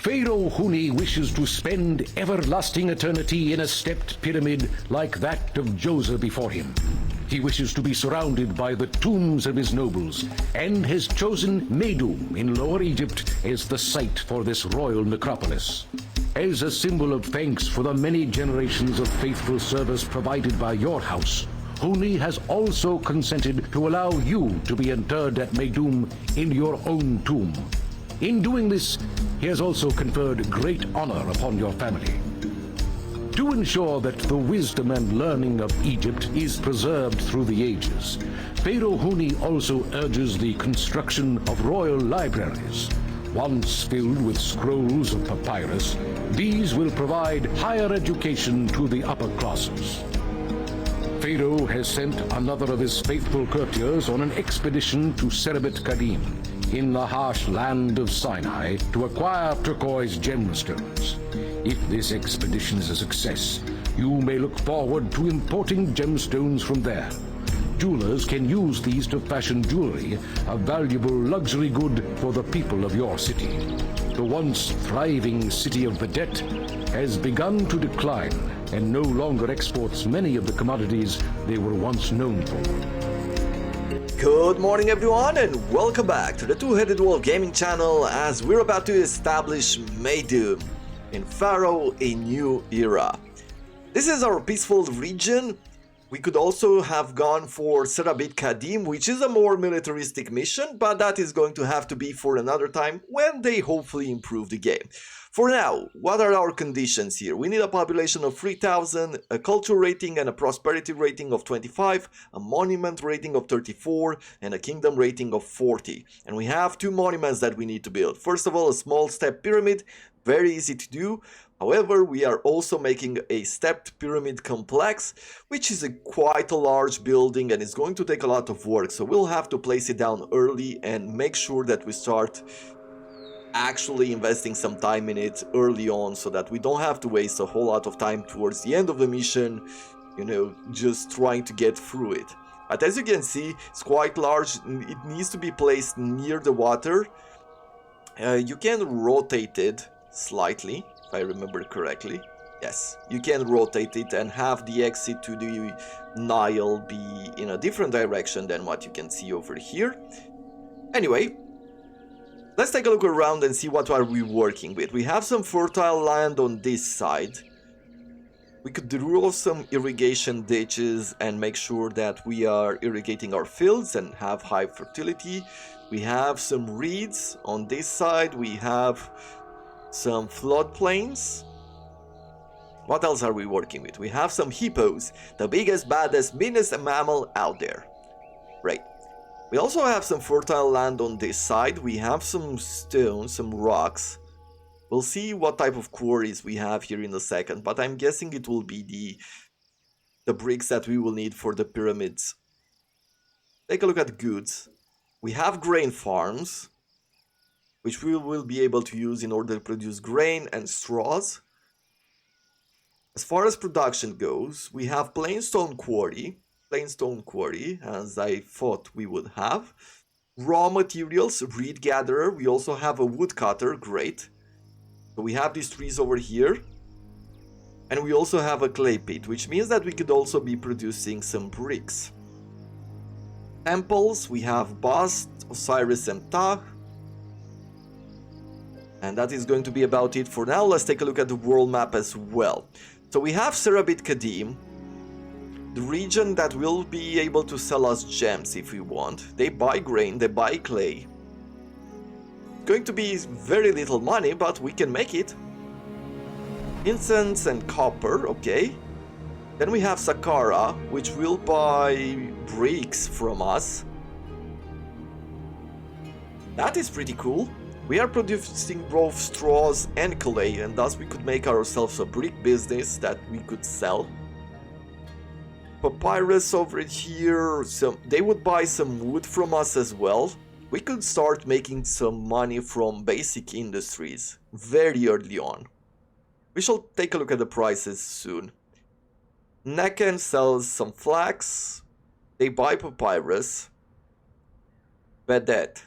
Pharaoh Huni wishes to spend everlasting eternity in a stepped pyramid like that of Joseph before him. He wishes to be surrounded by the tombs of his nobles, and has chosen Meidum in Lower Egypt as the site for this royal necropolis. As a symbol of thanks for the many generations of faithful service provided by your house, Huni has also consented to allow you to be interred at Meidum in your own tomb. In doing this, he has also conferred great honor upon your family. To ensure that the wisdom and learning of Egypt is preserved through the ages, Pharaoh Huni also urges the construction of royal libraries. Once filled with scrolls of papyrus, these will provide higher education to the upper classes. Pharaoh has sent another of his faithful courtiers on an expedition to Serabit Kadim, in the harsh land of Sinai, to acquire turquoise gemstones. If this expedition is a success, you may look forward to importing gemstones from there. Jewelers can use these to fashion jewelry, a valuable luxury good for the people of your city. The once thriving city of Vedette has begun to decline and no longer exports many of the commodities they were once known for. Good morning everyone, and welcome back to the Two-Headed Wolf Gaming channel as we're about to establish Meidum in Pharaoh, a new era. This is our peaceful region. We could also have gone for Serabit Kadim, which is a more militaristic mission, but that is going to have to be for another time when they hopefully improve the game. For now, what are our conditions here? We need a population of 3,000, a culture rating and a prosperity rating of 25, a monument rating of 34, and a kingdom rating of 40. And we have two monuments that we need to build. First of all, a small step pyramid, very easy to do. However, we are also making a stepped pyramid complex, which is quite a large building and is going to take a lot of work. So we'll have to place it down early and make sure that we start actually investing some time in it early on, so that we don't have to waste a whole lot of time towards the end of the mission, just trying to get through it. But as you can see, it's quite large. It needs to be placed near the water. You can rotate it slightly, if I remember correctly. Yes, you can rotate it and have the exit to the Nile be in a different direction than what you can see over here. Anyway, let's take a look around and see what are we working with. We have some fertile land on this side. We could draw some irrigation ditches and make sure that we are irrigating our fields and have high fertility. We have some reeds on this side. We have some floodplains. What else are we working with? We have some hippos, the biggest, baddest, meanest mammal out there. Right. We also have some fertile land on this side. We have some stones, some rocks. We'll see what type of quarries we have here in a second, but I'm guessing it will be the bricks that we will need for the pyramids. Take a look at goods. We have grain farms, which we will be able to use in order to produce grain and straws. As far as production goes, we have plainstone quarry, as I thought we would have. Raw materials, reed gatherer. We also have a woodcutter, great. So we have these trees over here. And we also have a clay pit, which means that we could also be producing some bricks. Temples, we have Bast, Osiris and Ptah. And that is going to be about it for now. Let's take a look at the world map as well. So we have Serabit Kadim, the region that will be able to sell us gems if we want. They buy grain, they buy clay. Going to be very little money, but we can make it. Incense and copper, okay. Then we have Saqqara, which will buy bricks from us. That is pretty cool. We are producing both straws and clay, and thus we could make ourselves a brick business that we could sell. Papyrus over here, they would buy some wood from us as well. We could start making some money from basic industries very early on. We shall take a look at the prices soon. Necken sells some flax. They buy papyrus. Vedette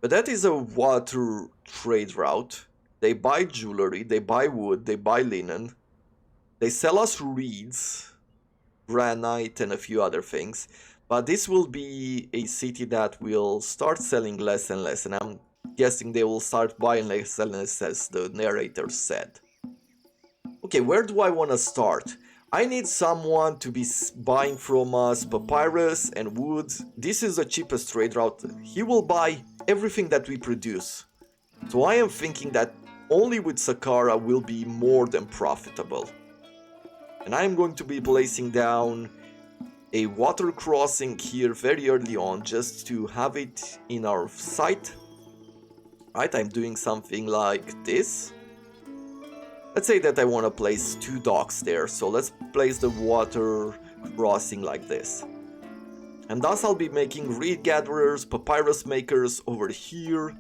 But that is a water trade route. They buy jewelry, they buy wood, they buy linen. They sell us reeds, granite, and a few other things. But this will be a city that will start selling less and less, and I'm guessing they will start buying less and less, as the narrator said. Okay, where do I want to start? I need someone to be buying from us papyrus and wood. This is the cheapest trade route. He will buy everything that we produce. So I am thinking that only with Saqqara will be more than profitable. And I am going to be placing down a water crossing here very early on, just to have it in our sight. Right, I'm doing something like this. Let's say that I want to place 2 docks there, so let's place the water crossing like this. And thus I'll be making reed gatherers, papyrus makers over here,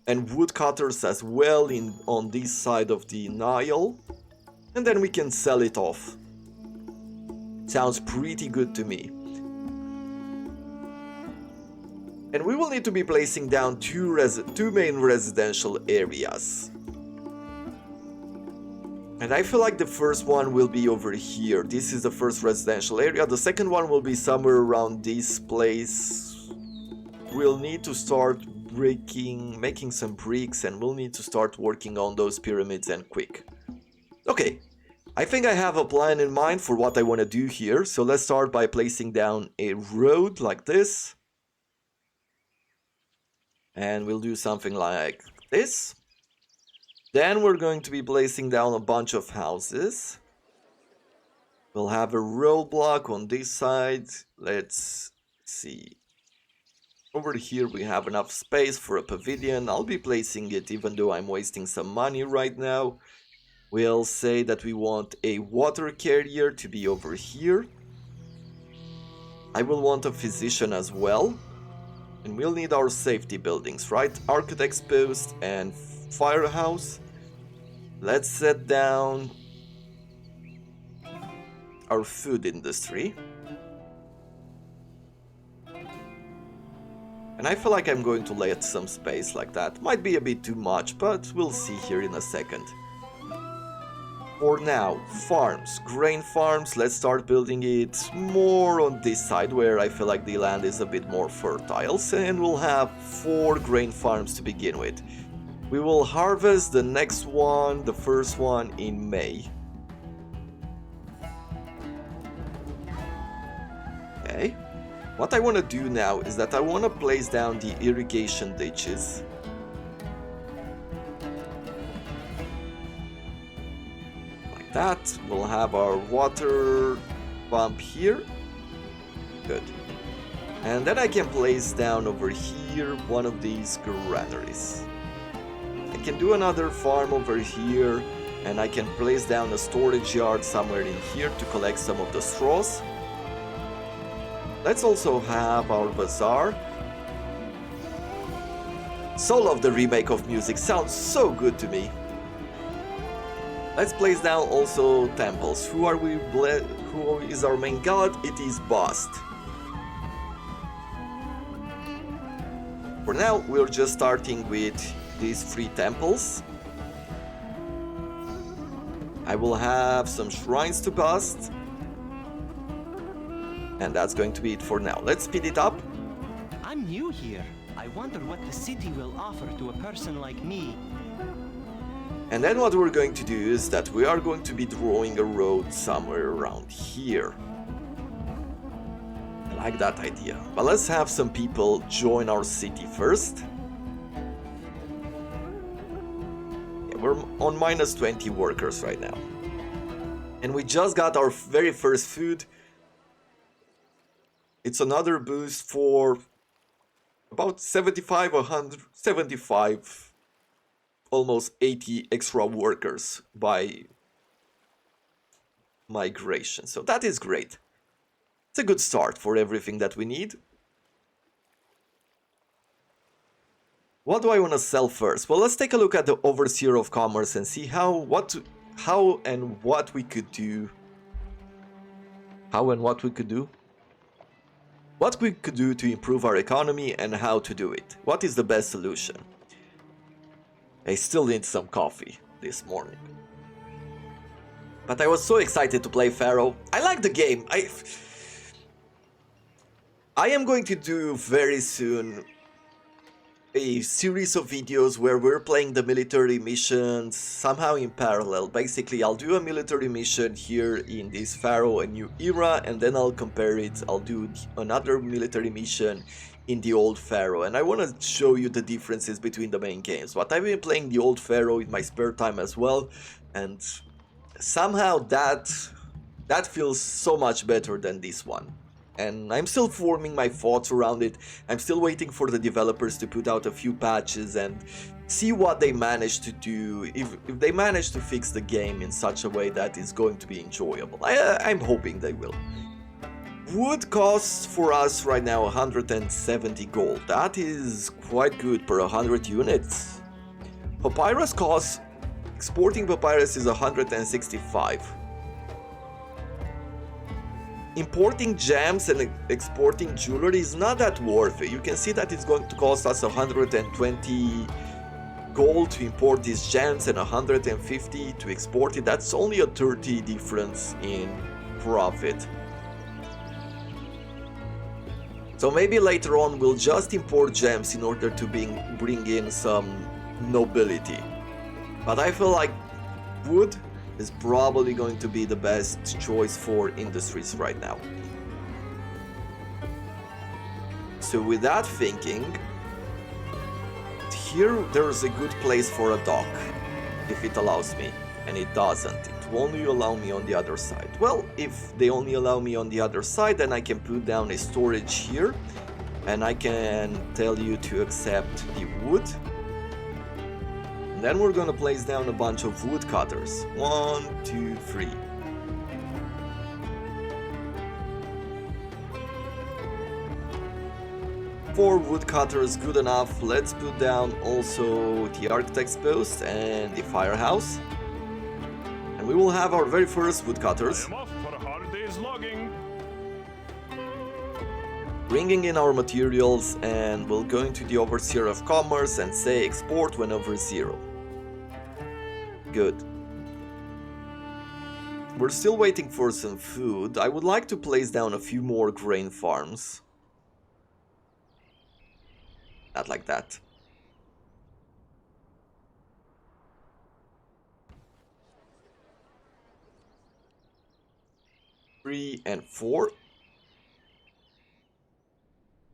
and woodcutters as well on this side of the Nile. And then we can sell it off. Sounds pretty good to me. And we will need to be placing down two main residential areas. And I feel like the first one will be over here. This is the first residential area. The second one will be somewhere around this place. We'll need to start making some bricks, and we'll need to start working on those pyramids, and quick. Okay, I think I have a plan in mind for what I want to do here. So let's start by placing down a road like this. And we'll do something like this. Then we're going to be placing down a bunch of houses. We'll have a roadblock on this side. Let's see. Over here we have enough space for a pavilion. I'll be placing it even though I'm wasting some money right now. We'll say that we want a water carrier to be over here. I will want a physician as well. And we'll need our safety buildings, right? Architect's post and firehouse. Let's set down our food industry. And I feel like I'm going to let some space like that. Might be a bit too much, but we'll see here in a second. For now, farms, grain farms, let's start building it more on this side where I feel like the land is a bit more fertile, and we'll have 4 grain farms to begin with. We will harvest the next one, the first one, in May. Okay. What I want to do now is that I want to place down the irrigation ditches. Like that. We'll have our water pump here. Good. And then I can place down over here one of these granaries. I can do another farm over here, and I can place down a storage yard somewhere in here to collect some of the straws. Let's also have our bazaar. So love the remake of music, sounds so good to me. Let's place down also temples. Who is our main god? It is Bast. For now, we're just starting with these 3 temples. I will have some shrines to Bast. And that's going to be it for now. Let's speed it up. I'm new here. I wonder what the city will offer to a person like me. And then what we're going to do is that we are going to be drawing a road somewhere around here. I like that idea. But let's have some people join our city first. Yeah, we're on minus 20 workers right now. And we just got our very first food. It's another boost for about 75, almost 80 extra workers by migration. So that is great. It's a good start for everything that we need. What do I want to sell first? Well, let's take a look at the Overseer of Commerce and see how and what we could do. what we could do to improve our economy and how to do it. What is the best solution? I still need some coffee this morning. But I was so excited to play Pharaoh. I like the game. I am going to do very soon a series of videos where we're playing the military missions somehow in parallel. Basically, I'll do a military mission here in this Pharaoh, a new era, and then I'll compare it. I'll do another military mission in the old Pharaoh, and I want to show you the differences between the main games. But I've been playing the old Pharaoh in my spare time as well, and somehow that feels so much better than this one. And I'm still forming my thoughts around it. I'm still waiting for the developers to put out a few patches and see what they manage to do, if they manage to fix the game in such a way that is going to be enjoyable. I'm hoping they will. Wood costs for us right now 170 gold. That is quite good per 100 units. Papyrus costs, exporting papyrus is 165. Importing gems and exporting jewelry is not that worth it. You can see that it's going to cost us 120 gold to import these gems and 150 to export it. That's only a 30 difference in profit. So maybe later on we'll just import gems in order to bring in some nobility. But I feel like wood is probably going to be the best choice for industries right now. So with that thinking, here there's a good place for a dock, if it allows me, and it doesn't. It will only allow me on the other side. Well, if they only allow me on the other side, then I can put down a storage here, and I can tell you to accept the wood. And then we're gonna place down a bunch of woodcutters. 1, 2, 3. Four woodcutters, good enough. Let's put down also the architect's post and the firehouse. And we will have our very first woodcutters. I am off for a hard day's logging. Bringing in our materials, and we'll go into the overseer of commerce and say export when over 0. Good. We're still waiting for some food. I would like to place down a few more grain farms. Not like that. Three and 4.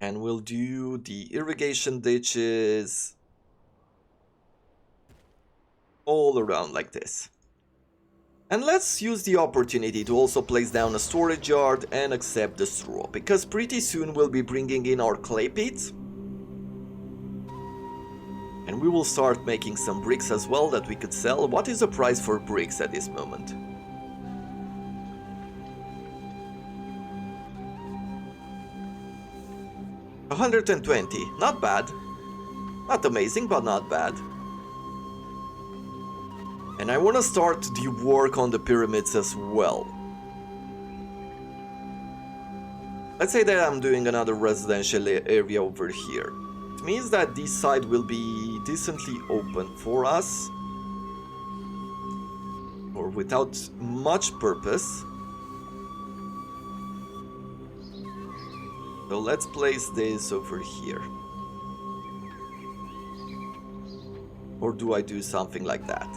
And we'll do the irrigation ditches all around like this. And let's use the opportunity to also place down a storage yard and accept the straw, because pretty soon we'll be bringing in our clay pits. And we will start making some bricks as well that we could sell. What is the price for bricks at this moment? $120, not bad. Not amazing, but not bad. And I want to start the work on the pyramids as well. Let's say that I'm doing another residential area over here. It means that this side will be decently open for us, or without much purpose. So let's place this over here. Or do I do something like that?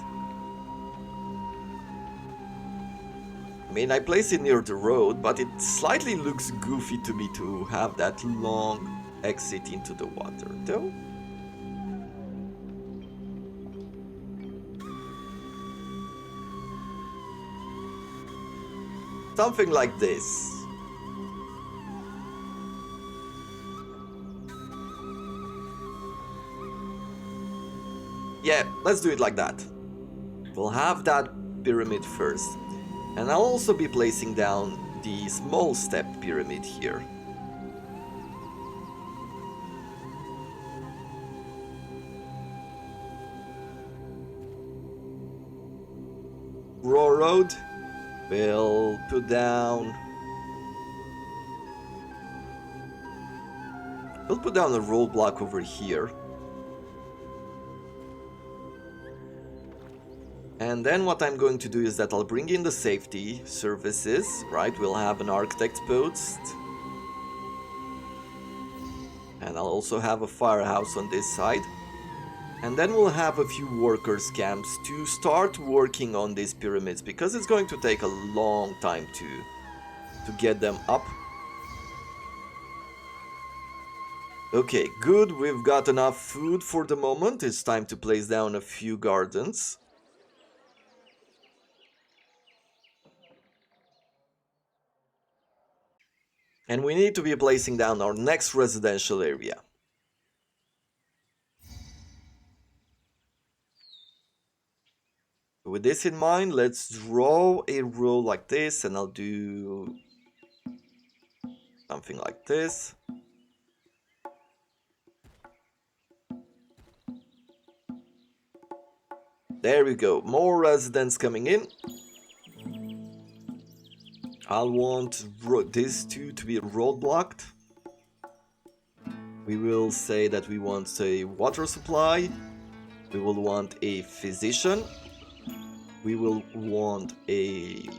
I mean, I place it near the road, but it slightly looks goofy to me to have that long exit into the water, though. Something like this. Yeah, let's do it like that. We'll have that pyramid first. And I'll also be placing down the small step pyramid here. Railroad. We'll put down We'll put down a roadblock over here. And then what I'm going to do is that I'll bring in the safety services, right? We'll have an architect post. And I'll also have a firehouse on this side. And then we'll have a few workers camps to start working on these pyramids, because it's going to take a long time to get them up. Okay, good. We've got enough food for the moment. It's time to place down a few gardens. And we need to be placing down our next residential area. With this in mind, let's draw a row like this, and I'll do something like this. There we go, more residents coming in. I'll want these two to be roadblocked. We will say that we want a water supply. We will want a physician. We will want a...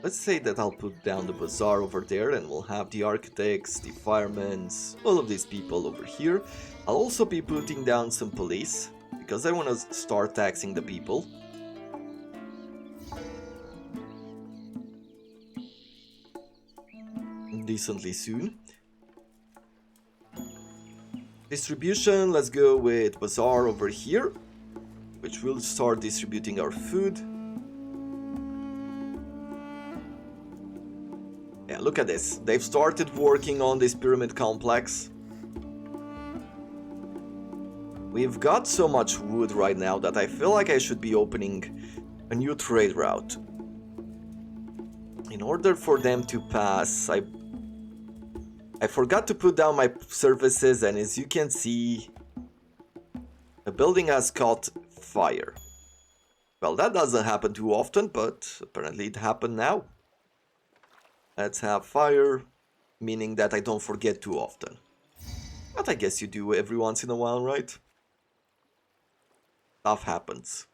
Let's say that I'll put down the bazaar over there, and we'll have the architects, the firemen, all of these people over here. I'll also be putting down some police, because I want to start taxing the people. Decently soon. Distribution, let's go with bazaar over here, which will start distributing our food. Yeah, look at this. They've started working on this pyramid complex. We've got so much wood right now that I feel like I should be opening a new trade route. In order for them to pass, I forgot to put down my services, and as you can see, the building has caught fire. Well, that doesn't happen too often, but apparently it happened now. Let's have fire, meaning that I don't forget too often. But I guess you do every once in a while, right? Stuff happens.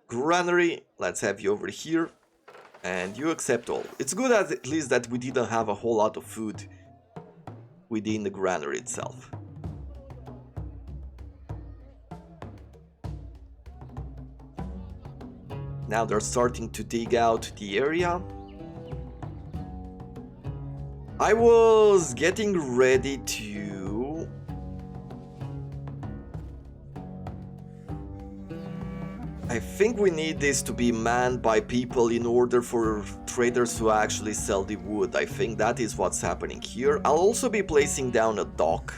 Granary, let's have you over here. And you accept all. It's good at least that we didn't have a whole lot of food within the granary itself. Now they're starting to dig out the area. I was getting ready to... I think we need this to be manned by people in order for traders to actually sell the wood. I think that is what's happening here. I'll also be placing down a dock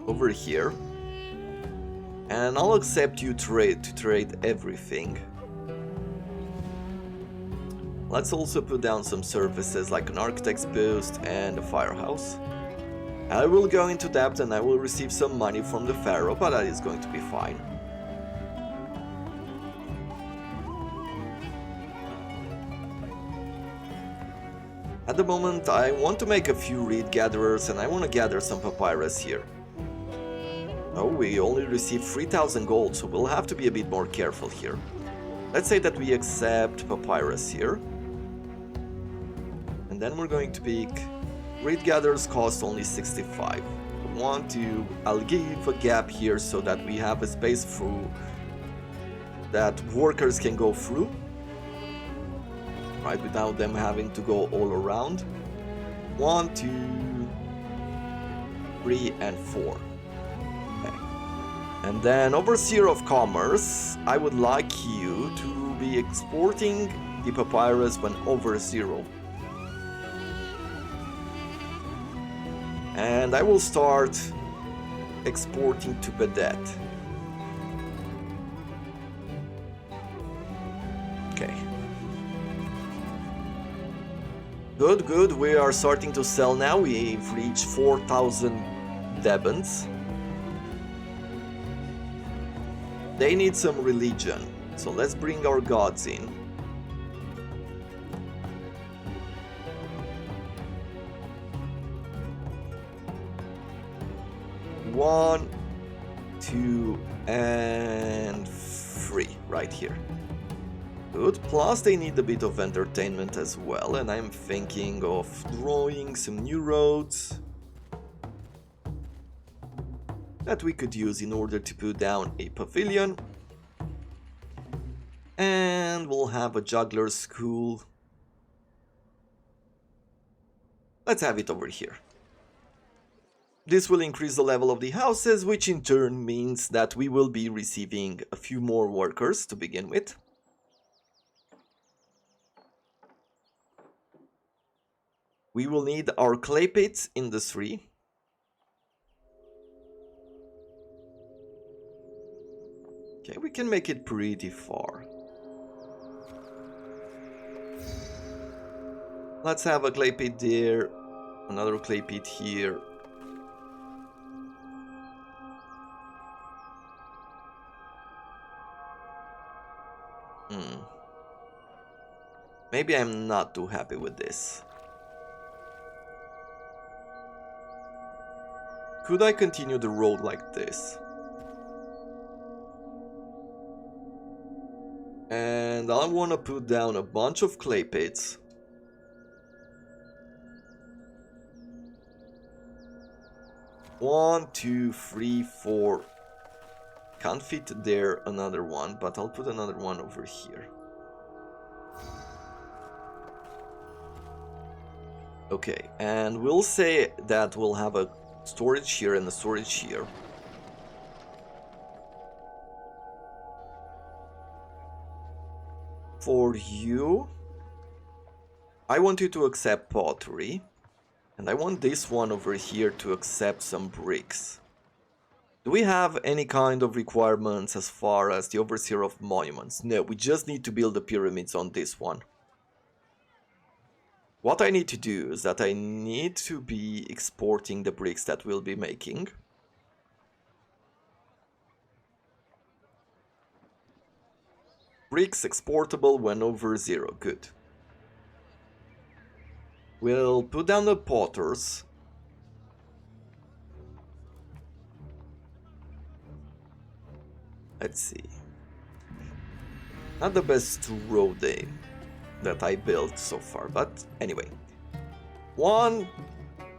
over here. And I'll accept you to trade everything. Let's also put down some services like an architect's post and a firehouse. I will go into debt and I will receive some money from the Pharaoh, but that is going to be fine. At the moment, I want to make a few reed gatherers, and I want to gather some papyrus here. Oh, we only received 3,000 gold, so we'll have to be a bit more careful here. Let's say that we accept papyrus here. And then we're going to pick... Reed gatherers cost only 65. I'll give a gap here so that we have a space through that workers can go through. Right, without them having to go all around. 1, 2, 3, and 4. Okay. And then overseer of commerce, I would like you to be exporting the papyrus when over 0. And I will start exporting to Bedet. Okay. Good, good. We are starting to sell now. We've reached 4,000 Debens. They need some religion, so let's bring our gods in. One, two, and three, right here. Good, plus they need a bit of entertainment as well, and I'm thinking of drawing some new roads that we could use in order to put down a pavilion. And we'll have a juggler school. Let's have it over here. This will increase the level of the houses, which in turn means that we will be receiving a few more workers to begin with. We will need our clay pits in the 3. Okay, we can make it pretty far. Let's have a clay pit there, another clay pit here. Maybe I'm not too happy with this. Could I continue the road like this? And I want to put down a bunch of clay pits. One, two, three, four. Can't fit there another one, but I'll put another one over here. Okay, and we'll say that we'll have a storage here and a storage here. For you, I want you to accept pottery, and I want this one over here to accept some bricks. Do we have any kind of requirements as far as the overseer of monuments? No, we just need to build the pyramids on this one. What I need to do is that I need to be exporting the bricks that we'll be making. Bricks exportable when over 0, good. We'll put down the potters. Let's see. Not the best road that I built so far, but anyway. 1,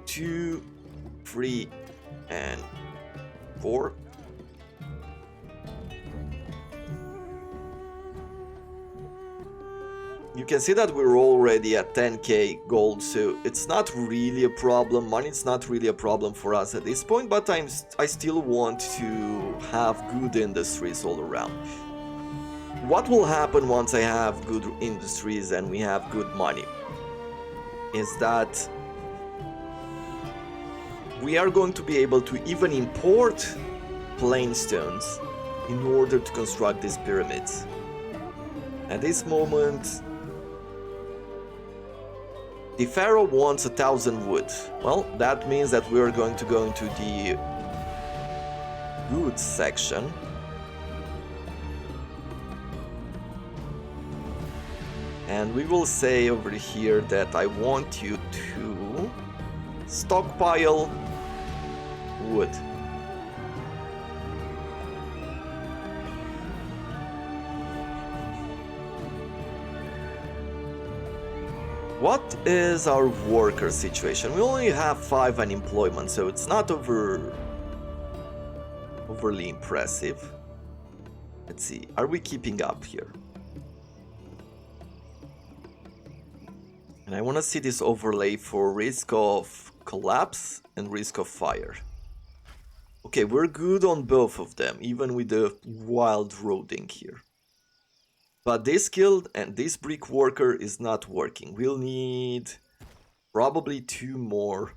2, 3, and 4. You can see that we're already at 10k gold, so it's not really a problem. Money's not really a problem for us at this point, but I still want to have good industries all around. What will happen once I have good industries and we have good money is that we are going to be able to even import plain stones in order to construct these pyramids. At this moment, the Pharaoh wants 1,000 wood. Well, that means that we are going to go into the goods section. And we will say over here that I want you to stockpile wood. What is our worker situation? We only have 5 unemployment, so it's not overly impressive. Let's see, are we keeping up here? And I want to see this overlay for risk of collapse and risk of fire. Okay, we're good on both of them, even with the wild roading here. But this guild and this brick worker is not working. We'll need probably 2 more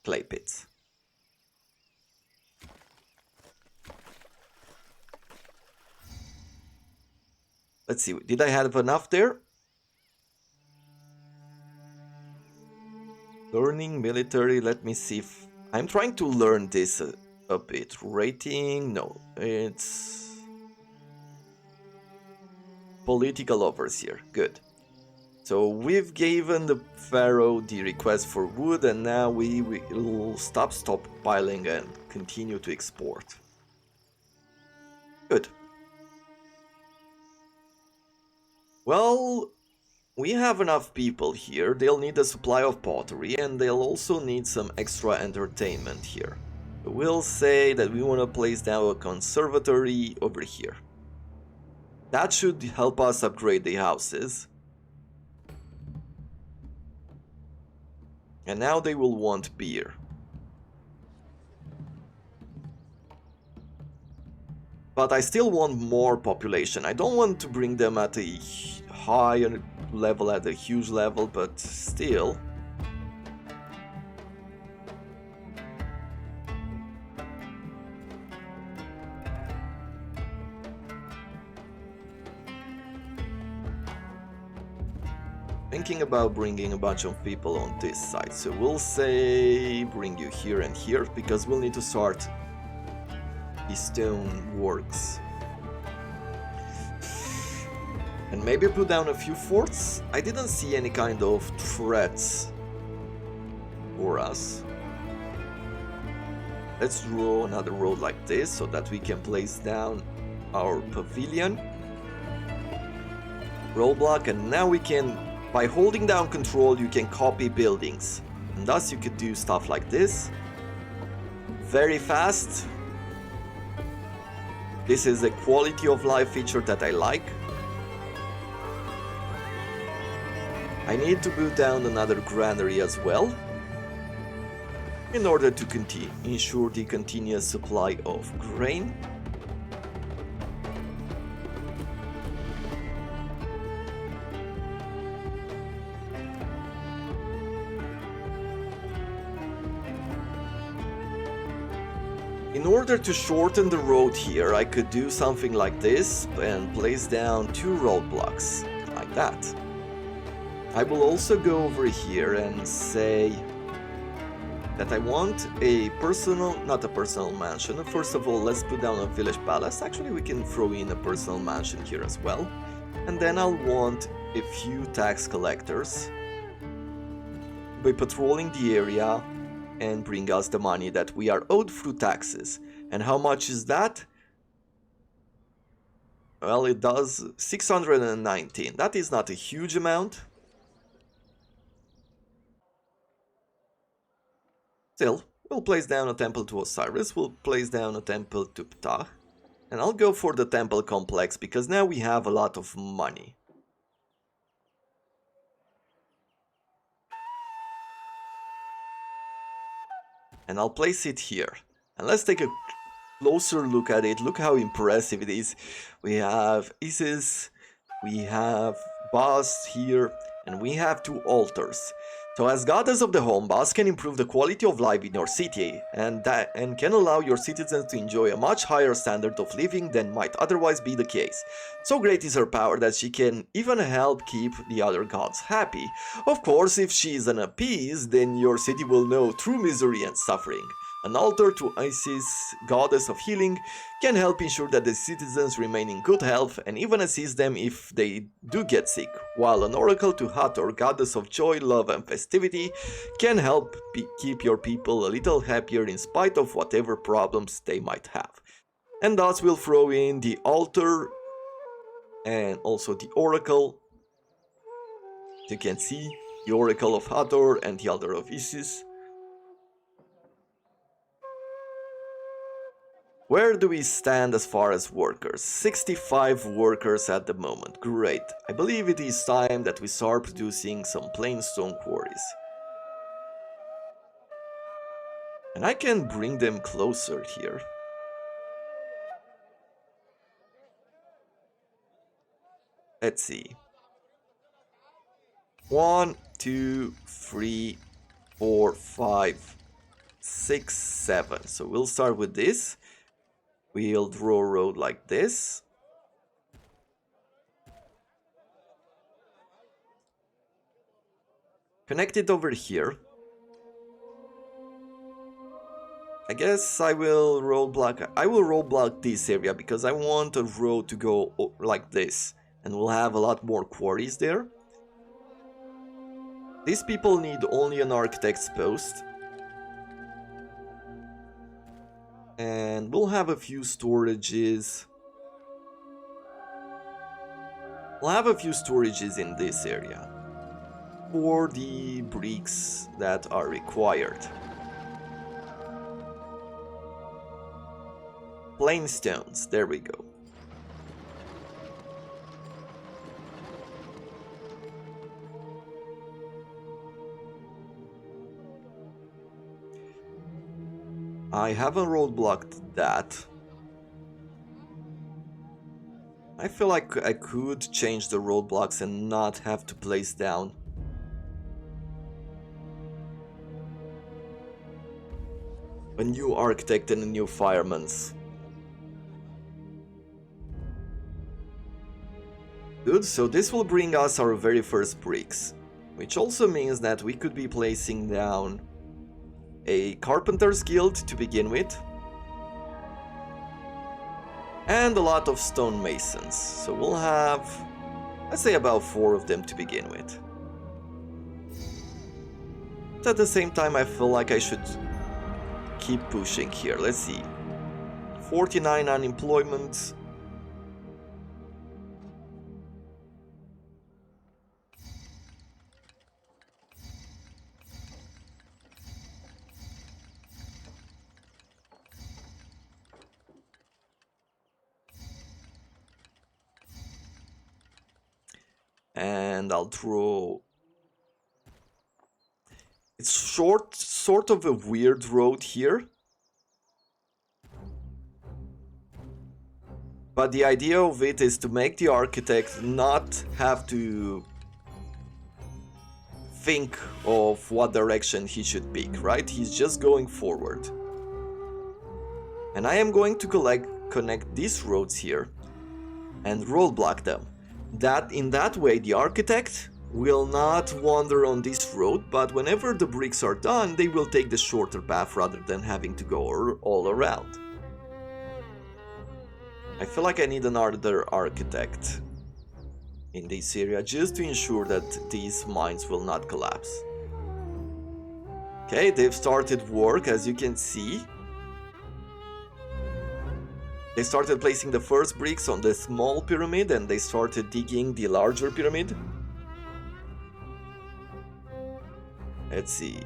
clay pits. Let's see, did I have enough there? Learning military, let me see if... I'm trying to learn this a bit. Rating, no, it's political overseer. Good. So we've given the Pharaoh the request for wood, and now we will stop stockpiling and continue to export. Good. Well, we have enough people here. They'll need a supply of pottery, and they'll also need some extra entertainment here. We'll say that we want to place down a conservatory over here. That should help us upgrade the houses. And now they will want beer. But I still want more population. I don't want to bring them at a higher level, at a huge level, but still. Thinking about bringing a bunch of people on this side, so we'll say bring you here and here, because we'll need to start the stone works. And maybe put down a few forts. I didn't see any kind of threats for us. Let's draw another road like this so that we can place down our pavilion. Roadblock, and now we can, by holding down control, you can copy buildings. And thus you could do stuff like this. Very fast. This is a quality of life feature that I like. I need to put down another granary as well, in order to ensure the continuous supply of grain. In order to shorten the road here, I could do something like this and place down 2 roadblocks, like that. I will also go over here and say that I want a personal, not a personal mansion. First of all, let's put down a village palace. Actually, we can throw in a personal mansion here as well. And then I'll want a few tax collectors by patrolling the area and bring us the money that we are owed through taxes. And how much is that? Well, it does 619. That is not a huge amount. Still, we'll place down a temple to Osiris, we'll place down a temple to Ptah, and I'll go for the temple complex because now we have a lot of money. And I'll place it here. And let's take a closer look at it. Look how impressive it is. We have Isis, we have Bast here, and we have 2 altars. So as goddess of the home, Bast can improve the quality of life in your city and can allow your citizens to enjoy a much higher standard of living than might otherwise be the case. So great is her power that she can even help keep the other gods happy. Of course, if she is unappeased, then your city will know true misery and suffering. An altar to Isis, goddess of healing, can help ensure that the citizens remain in good health and even assist them if they do get sick, while an oracle to Hathor, goddess of joy, love and festivity, can help keep your people a little happier in spite of whatever problems they might have. And thus we'll throw in the altar and also the oracle. You can see the oracle of Hathor and the altar of Isis. Where do we stand as far as workers? 65 workers at the moment. Great. I believe it is time that we start producing some plain stone quarries. And I can bring them closer here. Let's see. 1, 2, 3, 4, 5, 6, 7. So we'll start with this. We'll draw a road like this. Connect it over here. I guess I will roadblock this area because I want a road to go like this, and we'll have a lot more quarries there. These people need only an architect's post. And we'll have a few storages. We'll have a few storages in this area for the bricks that are required. Plain stones, there we go. I haven't roadblocked that. I feel like I could change the roadblocks and not have to place down a new architect and a new fireman's. Good, so this will bring us our very first bricks, which also means that we could be placing down a carpenter's guild to begin with, and a lot of stonemasons. So we'll have, let's say, about 4 of them to begin with. But at the same time, I feel like I should keep pushing here. Let's see, 49 unemployment. And I'll throw... It's sort of a weird road here. But the idea of it is to make the architect not have to think of what direction he should pick, right? He's just going forward. And I am going to connect these roads here and roadblock them. In that way, the architect will not wander on this road, but whenever the bricks are done, they will take the shorter path rather than having to go all around. I feel like I need another architect in this area just to ensure that these mines will not collapse. Okay, they've started work, as you can see. They started placing the first bricks on the small pyramid and they started digging the larger pyramid. Let's see.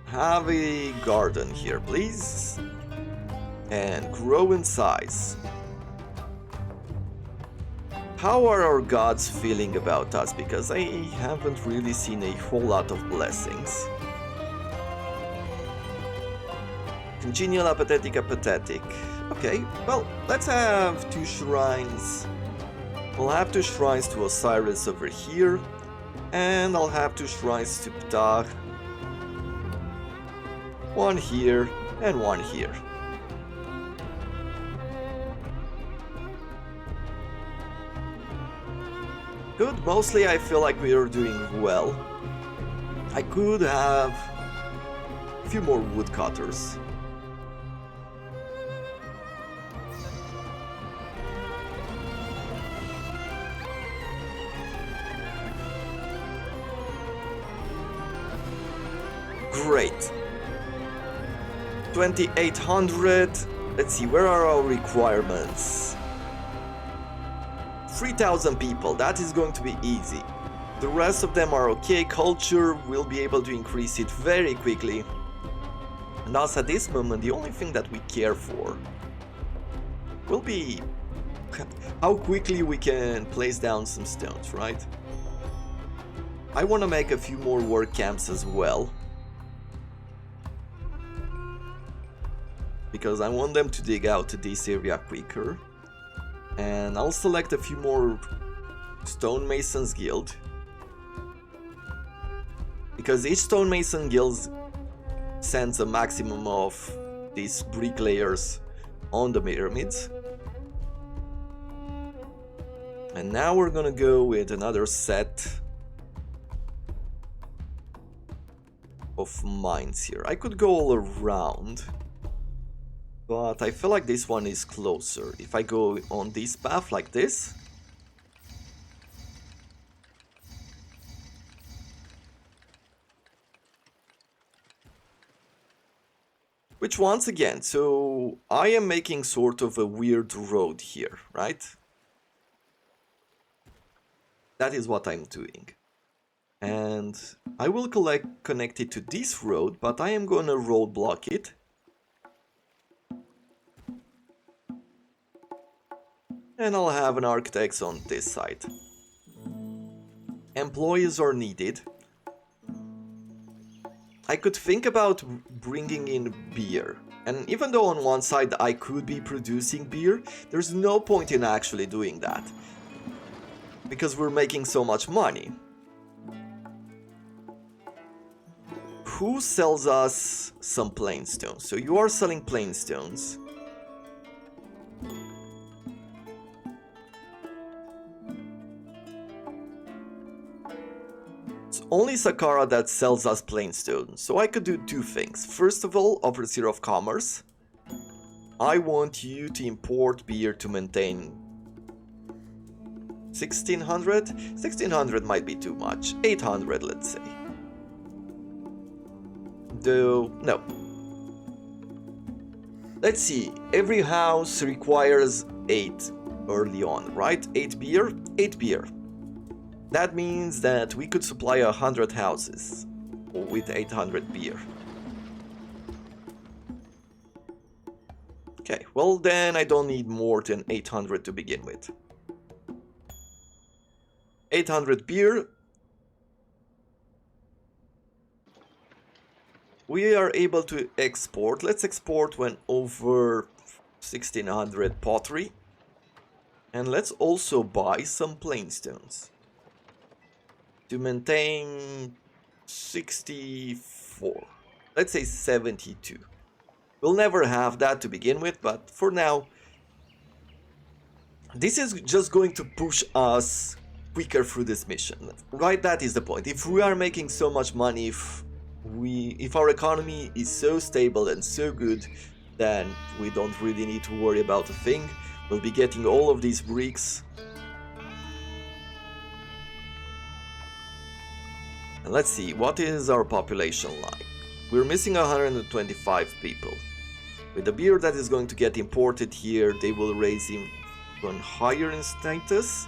Have a garden here, please. And grow in size. How are our gods feeling about us? Because I haven't really seen a whole lot of blessings. Congenial, apathetic, apathetic. Okay, well, let's have 2 shrines. We'll have 2 shrines to Osiris over here, and I'll have 2 shrines to Ptah. 1 here, and 1 here. Good, mostly I feel like we are doing well. I could have a few more woodcutters. Great. 2800. Let's see, where are our requirements? 3000 people, that is going to be easy. The rest of them are okay. Culture, will be able to increase it very quickly. And thus at this moment, the only thing that we care for will be how quickly we can place down some stones, right? I want to make a few more work camps as well, because I want them to dig out to this area quicker. And I'll select a few more stonemasons guild, because each stonemason guild sends a maximum of these bricklayers on the pyramids. And now we're gonna go with another set of mines here. I could go all around, But I feel like this one is closer. If I go on this path like this... Which once again, so I am making sort of a weird road here, right? That is what I'm doing. And I will connect it to this road, but I am gonna roadblock it. And I'll have an architect on this side. Employees are needed. I could think about bringing in beer. And even though on one side I could be producing beer, there's no point in actually doing that. Because we're making so much money. Who sells us some plain stones? So you are selling plain stones. It's only Sakara that sells us plain stones. So I could do two things. First of all, Overseer of Commerce. I want you to import beer to maintain 1600? 1600 might be too much. 800, let's say. Though, no. Let's see. Every house requires 8 early on, right? 8 beer? 8 beer. That means that we could supply 100 houses with 800 beer. Okay, well then I don't need more than 800 to begin with. 800 beer. We are able to export. Let's export when over 1600 pottery. And let's also buy some plain stones. To maintain 64. Let's say 72. We'll never have that to begin with, but for now, this is just going to push us quicker through this mission. Right, that is the point. If we are making so much money, if our economy is so stable and so good, then we don't really need to worry about a thing. We'll be getting all of these bricks. And let's see, what is our population like? We're missing 125 people. With the beer that is going to get imported here, they will raise him even higher in status,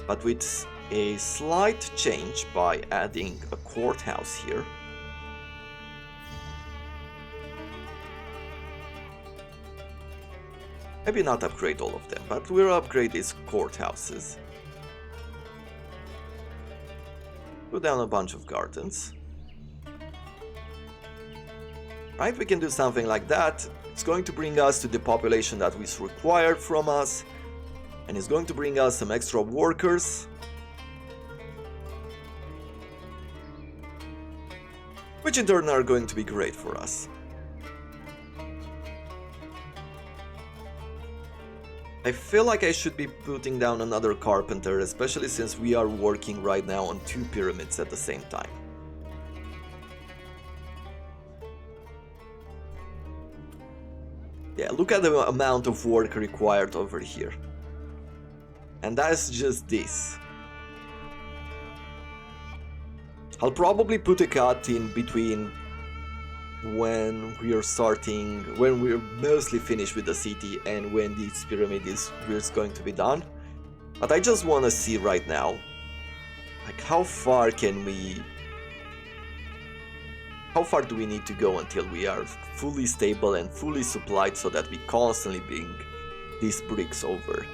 but with a slight change by adding a courthouse here. Maybe not upgrade all of them, but we'll upgrade these courthouses. Put down a bunch of gardens. Right, we can do something like that. It's going to bring us to the population that is required from us. And it's going to bring us some extra workers. Which in turn are going to be great for us. I feel like I should be putting down another carpenter, especially since we are working right now on 2 pyramids at the same time. Yeah, look at the amount of work required over here. And that's just this. I'll probably put a cut in between when we're mostly finished with the city and when this pyramid is going to be done. But I just want to see right now, like how far do we need to go until we are fully stable and fully supplied so that we constantly bring these bricks over,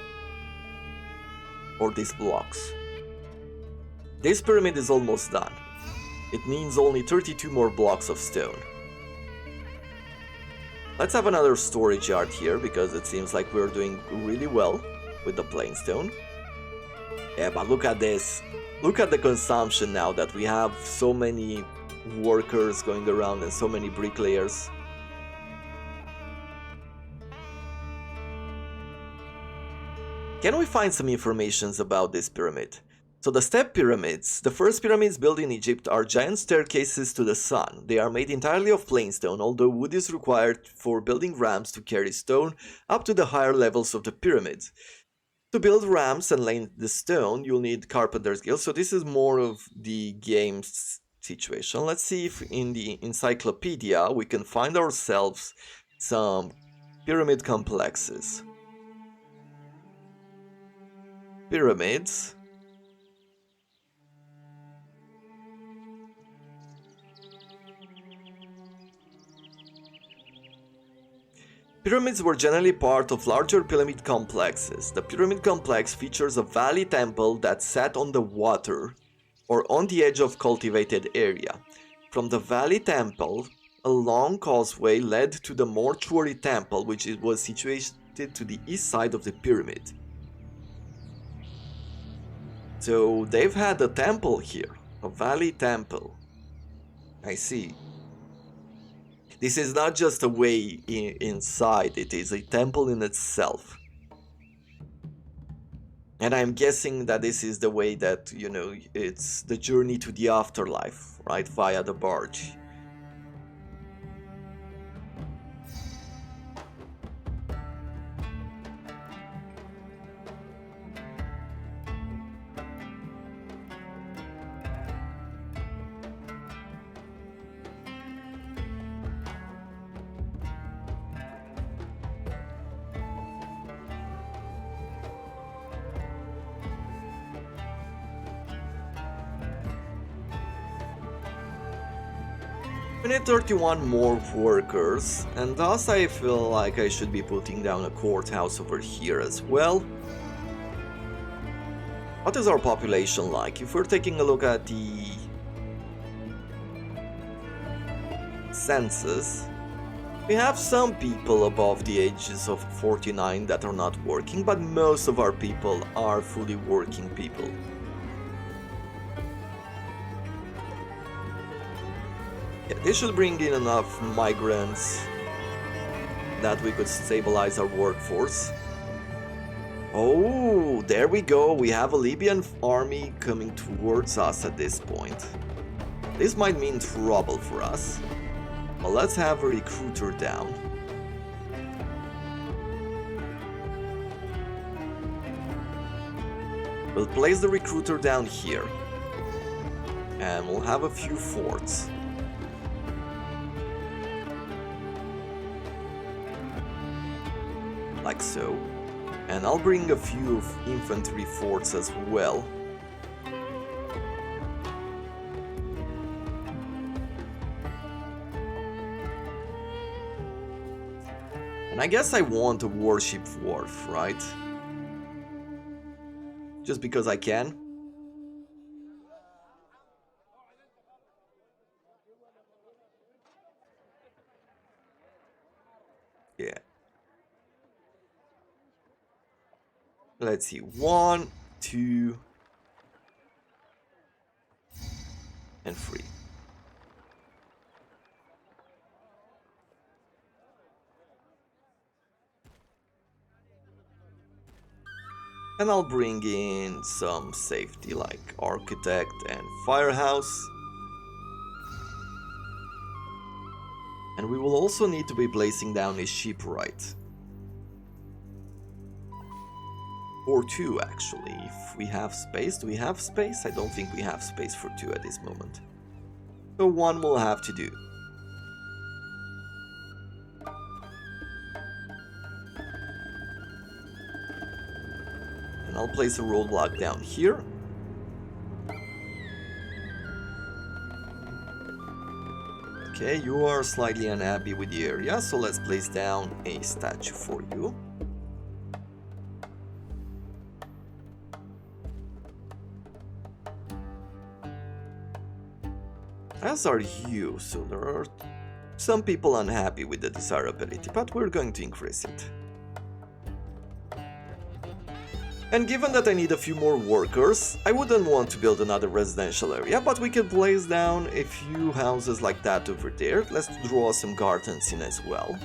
or these blocks. This pyramid is almost done. It needs only 32 more blocks of stone. Let's have another storage yard here, because it seems like we're doing really well with the plain stone. Yeah, but look at this. Look at the consumption now that we have so many workers going around and so many bricklayers. Can we find some information about this pyramid? So the step pyramids, the first pyramids built in Egypt, are giant staircases to the sun. They are made entirely of plain stone, although wood is required for building ramps to carry stone up to the higher levels of the pyramids. To build ramps and lay the stone, you'll need carpenter's guild, so this is more of the game's situation. Let's see if in the encyclopedia we can find ourselves some pyramid complexes. Pyramids. Pyramids were generally part of larger pyramid complexes. The pyramid complex features a valley temple that sat on the water or on the edge of cultivated area. From the valley temple, a long causeway led to the mortuary temple, which was situated to the east side of the pyramid. So they've had a temple here, a valley temple. I see. This is not just a way inside, it is a temple in itself. And I'm guessing that this is the way that, you know, it's the journey to the afterlife, right, via the barge. We need 31 more workers, and thus I feel like I should be putting down a courthouse over here as well. What is our population like? If we're taking a look at the census, we have some people above the ages of 49 that are not working, but most of our people are fully working people. Yeah, this should bring in enough migrants that we could stabilize our workforce. Oh, there we go. We have a Libyan army coming towards us at this point. This might mean trouble for us. But let's have a recruiter down. We'll place the recruiter down here. And we'll have a few forts. Like so. And I'll bring a few infantry forts as well. And I guess I want a warship wharf, right? Just because I can. Yeah. Let's see, 1, 2, and 3. And I'll bring in some safety like architect and firehouse. And we will also need to be placing down a shipwright. Or 2 actually, if we have space. Do we have space? I don't think we have space for 2 at this moment. So 1 will have to do. And I'll place a roadblock down here. Okay, you are slightly unhappy with the area, so let's place down a statue for you. As are you, so there are some people unhappy with the desirability, but we're going to increase it. And given that I need a few more workers, I wouldn't want to build another residential area, but we can place down a few houses like that over there. Let's draw some gardens in as well.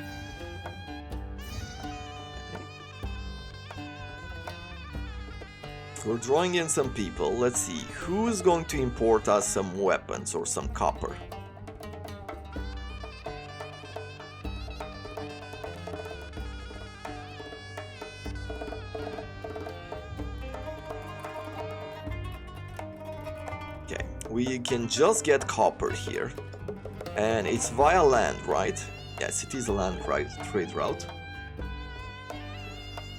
We're drawing in some people. Let's see, who's going to import us some weapons or some copper? Okay, we can just get copper here. And it's via land, right? Yes, it is a land trade route.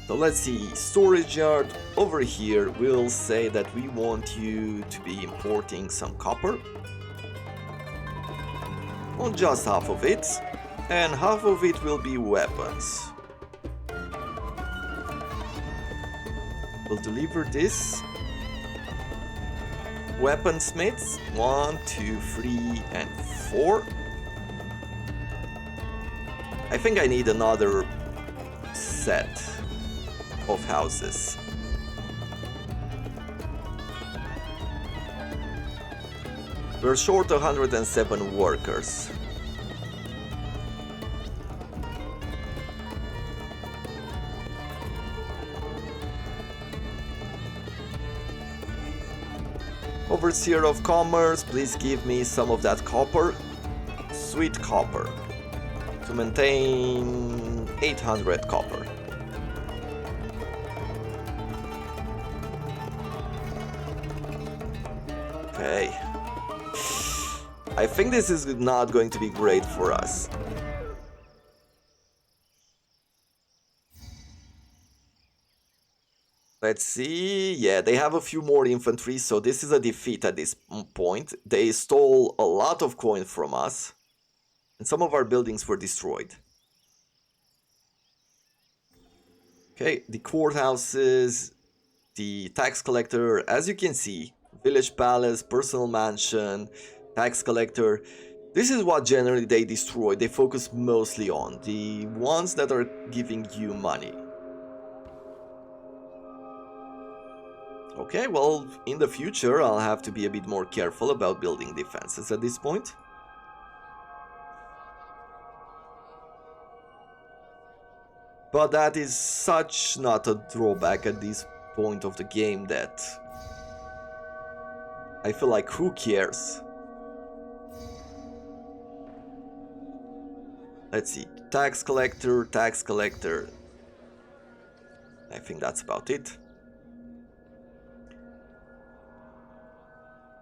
So let's see, storage yard over here will say that we want you to be importing some copper. On just half of it, and half of it will be weapons. We'll deliver this. Weaponsmiths, 1, 2, 3, and 4. I think I need another set of houses. We're short 107 workers. Overseer of Commerce, please give me some of that copper. Sweet copper. To maintain 800 copper. Okay. I think this is not going to be great for us. Let's see. Yeah, they have a few more infantry, so this is a defeat at this point. They stole a lot of coin from us, and some of our buildings were destroyed. Okay, the courthouses, the tax collector, as you can see, village palace, personal mansion, tax collector. This is what generally they destroy. They focus mostly on the ones that are giving you money. Okay, well, in the future I'll have to be a bit more careful about building defenses at this point. But that is such not a drawback at this point of the game that I feel like who cares? Let's see, tax collector. I think that's about it.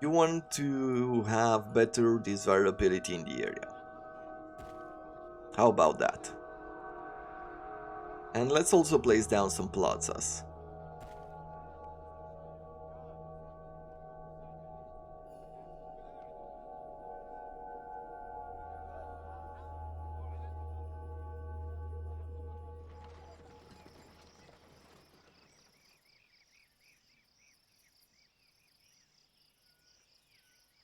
You want to have better desirability in the area. How about that? And let's also place down some plazas.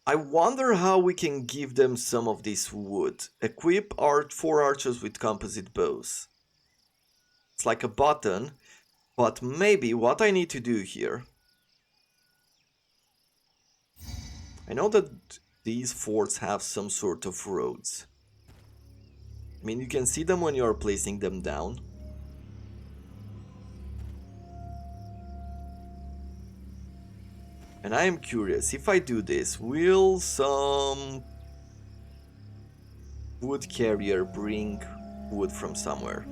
I wonder how we can give them some of this wood. Equip 4 archers with composite bows. It's like a button, but maybe what I need to do here... I know that these forts have some sort of roads. I mean, you can see them when you are placing them down. And I am curious, if I do this, will some wood carrier bring wood from somewhere?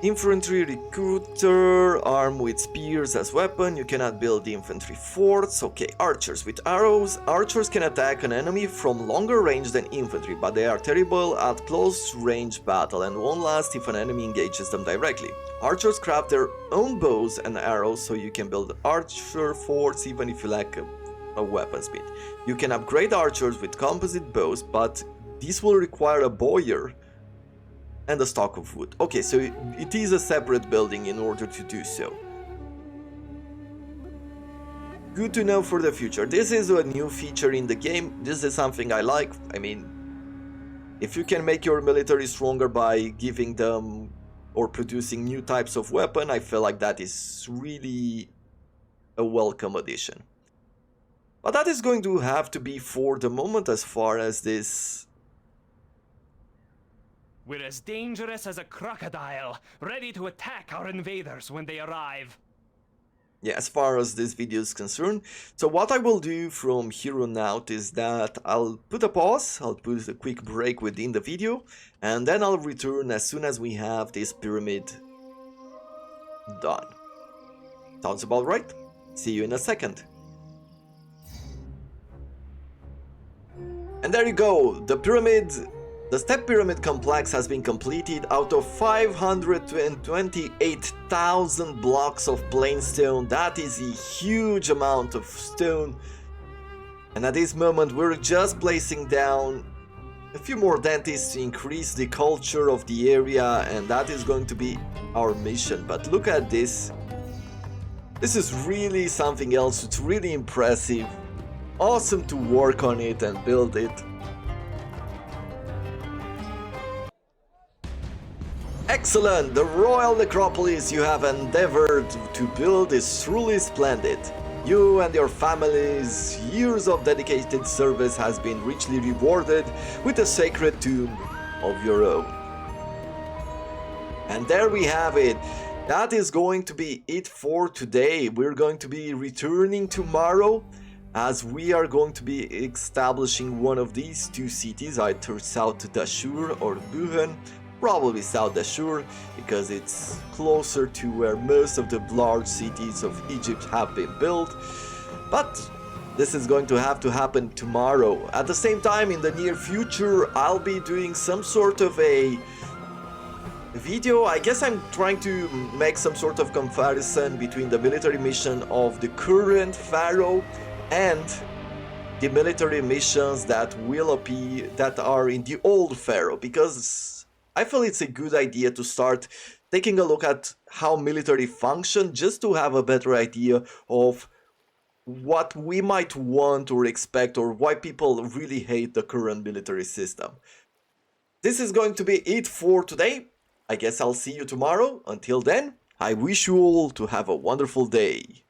Infantry recruiter, armed with spears as weapon. You cannot build infantry forts. Okay, archers with arrows. Archers can attack an enemy from longer range than infantry, but they are terrible at close range battle and won't last if an enemy engages them directly. Archers craft their own bows and arrows, so you can build archer forts even if you lack a weaponsmith. You can upgrade archers with composite bows, but this will require a bowyer and a stock of wood. Okay, so it is a separate building in order to do so. Good to know for the future. This is a new feature in the game. This is something I like. I mean, if you can make your military stronger by giving them or producing new types of weapon, I feel like that is really a welcome addition. But that is going to have to be for the moment as far as this We're as dangerous as a crocodile, ready to attack our invaders when they arrive. Yeah, as far as this video is concerned. So what I will do from here on out is that I'll put a pause, I'll put a quick break within the video, and then I'll return as soon as we have this pyramid done. Sounds about right? See you in a second. And there you go, the step pyramid complex has been completed out of 528,000 blocks of plain stone. That is a huge amount of stone. And at this moment we're just placing down a few more dentists to increase the culture of the area, and that is going to be our mission. But look at this. This is really something else. It's really impressive. Awesome to work on it and build it. Excellent! The royal necropolis you have endeavored to build is truly splendid. You and your family's years of dedicated service has been richly rewarded with a sacred tomb of your own. And there we have it. That is going to be it for today. We're going to be returning tomorrow, as we are going to be establishing one of these two cities, either South Dashur or Buhan. Probably South Dashur, because it's closer to where most of the large cities of Egypt have been built. But this is going to have to happen tomorrow. At the same time, in the near future, I'll be doing some sort of a video. I guess I'm trying to make some sort of comparison between the military mission of the current Pharaoh and the military missions that will appear, that are in the old Pharaoh, because I feel it's a good idea to start taking a look at how military function, just to have a better idea of what we might want or expect, or why people really hate the current military system. This is going to be it for today. I guess I'll see you tomorrow. Until then, I wish you all to have a wonderful day.